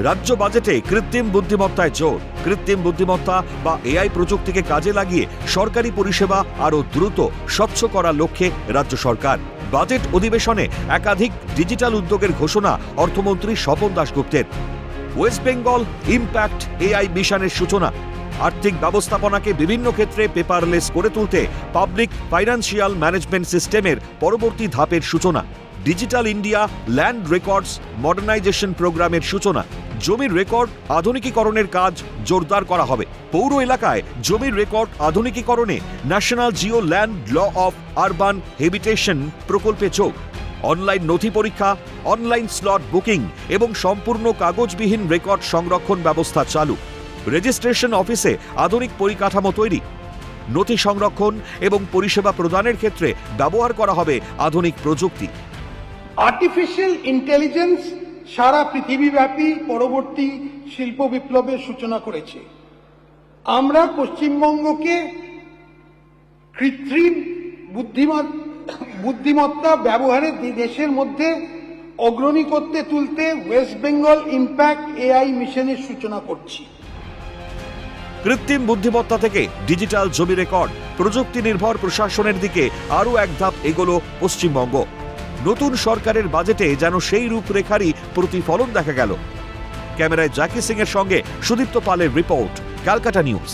রাজ্য বাজেটে কৃত্রিম বুদ্ধিমত্তায় জোর। কৃত্রিম বুদ্ধিমত্তা বা এআই প্রযুক্তিকে কাজে লাগিয়ে সরকারি পরিষেবা আরও দ্রুত স্বচ্ছ করার লক্ষ্যে রাজ্য সরকার। বাজেট অধিবেশনে একাধিক ডিজিটাল উদ্যোগের ঘোষণা অর্থমন্ত্রী স্বপন দাশগুপ্তের। ওয়েস্ট বেঙ্গল ইম্প্যাক্ট এআই মিশনের সূচনা। আর্থিক ব্যবস্থাপনাকে বিভিন্ন ক্ষেত্রে পেপারলেস করে তুলতে পাবলিক ফাইন্যান্সিয়াল ম্যানেজমেন্ট সিস্টেমের পরবর্তী ধাপের সূচনা। Digital India land records modernisation প্রোগ্রামের সূচনা। জমির রেকর্ড আধুনিকীকরণের কাজ জোরদার করা হবে। পৌর এলাকায় জমির রেকর্ড আধুনিকীকরণে national geo land law of urban habitation প্রকল্পে যোগ। অনলাইন নথি পরীক্ষা, অনলাইন স্লট বুকিং এবং সম্পূর্ণ কাগজবিহীন রেকর্ড সংরক্ষণ ব্যবস্থা চালু। রেজিস্ট্রেশন অফিসে আধুনিক পরিকাঠামো তৈরি। নথি সংরক্ষণ এবং পরিষেবা প্রদানের ক্ষেত্রে ব্যবহার করা হবে আধুনিক প্রযুক্তি। আর্টিফিশিয়াল ইন্টেলিজেন্স সারা পৃথিবীব্যাপী পরবর্তী শিল্প বিপ্লবের সূচনা করেছে। আমরা পশ্চিমবঙ্গকে কৃত্রিম বুদ্ধিমত্তা ব্যবহারে দেশের মধ্যে অগ্রণী করতে তুলতে ওয়েস্ট বেঙ্গল ইম্প্যাক্ট এআই মিশনের সূচনা করছি। কৃত্রিম বুদ্ধিমত্তা থেকে ডিজিটাল জমি রেকর্ড, প্রযুক্তি নির্ভর প্রশাসনের দিকে আরও এক ধাপ এগোলো পশ্চিমবঙ্গ। নতুন সরকারের বাজেটে যেন সেই রূপরেখারই প্রতিফলন দেখা গেল। ক্যামেরায় জ্যাকি সিং এর সঙ্গে সুদীপ্ত পালের রিপোর্ট, ক্যালকাটা নিউজ।